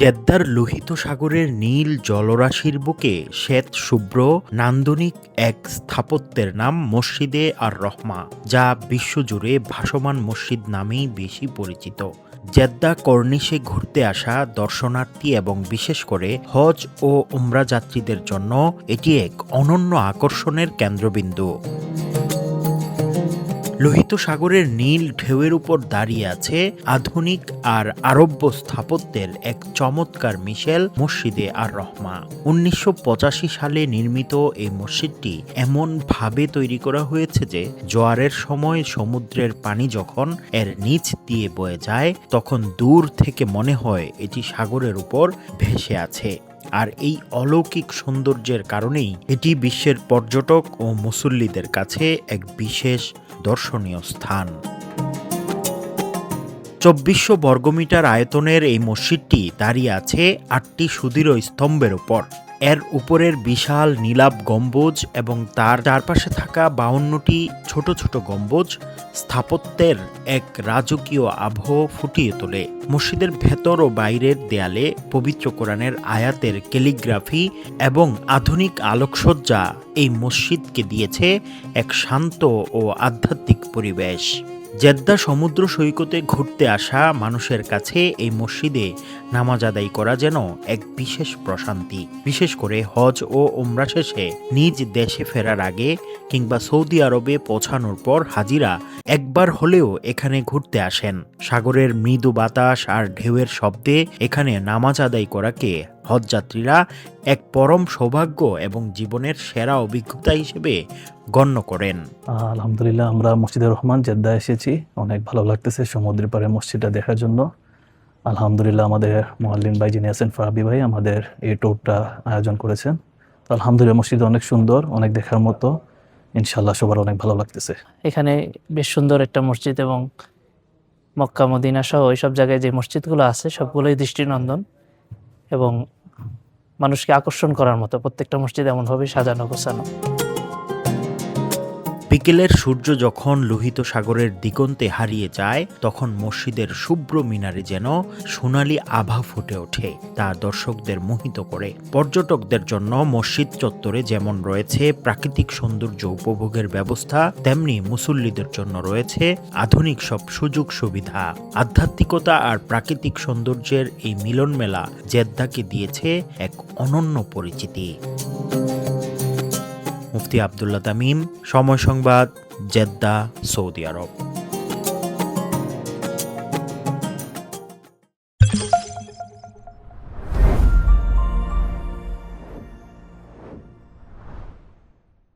জেদ্দার লোহিত সাগরের নীল জলরাশির বুকে শ্বেত শুভ্র নান্দনিক এক স্থাপত্যের নাম মসজিদে আর রহমা, যা বিশ্বজুড়ে ভাসমান মসজিদ নামেই বেশি পরিচিত। জেদ্দা কর্নিশে ঘুরতে আসা দর্শনার্থী এবং বিশেষ করে হজ ও উমরা যাত্রীদের জন্য এটি এক অনন্য আকর্ষণের কেন্দ্রবিন্দু। লোহিত সাগরের নীল ঢেউয়ের উপর দাঁড়িয়ে আছে আধুনিক আর আরব্য স্থাপত্যের এক চমৎকার মিশেল মসজিদে আর রহমা। ১৯৮৫ সালে নির্মিত এই মসজিদটি এমন ভাবে তৈরি করা হয়েছে যে জোয়ারের সময় সমুদ্রের পানি যখন এর নিচ দিয়ে বয়ে যায় তখন দূর থেকে মনে হয় এটি সাগরের উপর ভেসে আছে। আর এই অলৌকিক সৌন্দর্যের কারণেই এটি বিশ্বের পর্যটক ও মুসল্লিদের কাছে এক বিশেষ দর্শনীয় স্থান। ২৪০০ বর্গমিটার আয়তনের এই মসজিদটি দাঁড়িয়ে আছে ৮টি সুদৃঢ় স্তম্ভের উপর। এর উপরের বিশাল নীলাভ গম্বুজ এবং তার চারপাশে থাকা ৫২টি ছোট ছোট গম্বুজ স্থাপত্যের এক রাজকীয় আবহ ফুটিয়ে তোলে। মসজিদের ভেতর ও বাইরের দেয়ালে পবিত্র কোরআনের আয়াতের ক্যালিগ্রাফি এবং আধুনিক আলোকসজ্জা এই মসজিদকে দিয়েছে এক শান্ত ও আধ্যাত্মিক পরিবেশ। জেদ্দা সমুদ্র সৈকতে ঘুরতে আসা মানুষের কাছে এই মসজিদে নামাজ আদায় করা যেন এক বিশেষ প্রশান্তি। বিশেষ করে হজ ও উমরা শেষে নিজ দেশে ফেরার আগে কিংবা সৌদি আরবে পৌঁছানোর পর হাজিরা একবার হলেও এখানে ঘুরতে আসেন। সাগরের মৃদু বাতাস আর ঢেউয়ের শব্দে এখানে নামাজ আদায় করাকে হজযাত্রীরা এক পরম সৌভাগ্য এবং জীবনের সেরা অভিজ্ঞতা হিসেবে গণ্য করেন। আলহামদুলিল্লাহ, আমরা মসজিদে রহমান জেদ্দা এসেছি। অনেক ভালো লাগতেছে সমুদ্রের পাড়ে মসজিদটা দেখার জন্য। আলহামদুলিল্লাহ, আমাদের মুআল্লিম ভাই যিনি আছেন ফারাবি ভাই আমাদের এই ট্যুরটা আয়োজন করেছেন। তো আলহামদুলিল্লাহ, মসজিদ অনেক সুন্দর, অনেক দেখার মতো। ইনশাআল্লাহ সবার অনেক ভালো লাগতেছে। এখানে বেশ সুন্দর একটা মসজিদ এবং মক্কা মদিনা সহ ওইসব জায়গায় যে মসজিদগুলো আছে সবগুলোই দৃষ্টিনন্দন এবং মানুষকে আকর্ষণ করার মতো। প্রত্যেকটা মসজিদ এমনভাবে সাজানো গোছানো। বিকেলের সূর্য যখন লোহিত সাগরের দিগন্তে হারিয়ে যায় তখন মসজিদের শুভ্র মিনারে যেন সোনালি আভা ফুটে ওঠে, তা দর্শকদের মোহিত করে। পর্যটকদের জন্য মসজিদ চত্বরে যেমন রয়েছে প্রাকৃতিক সৌন্দর্য উপভোগের ব্যবস্থা, তেমনি মুসল্লিদের জন্য রয়েছে আধুনিক সব সুযোগ সুবিধা। আধ্যাত্মিকতা আর প্রাকৃতিক সৌন্দর্যের এই মিলন মেলা জেদ্দাকে দিয়েছে এক অনন্য পরিচিতি। মুফতি আব্দুল্লাহ তামিম, সময় সংবাদ, জেদ্দা, সৌদি আরব।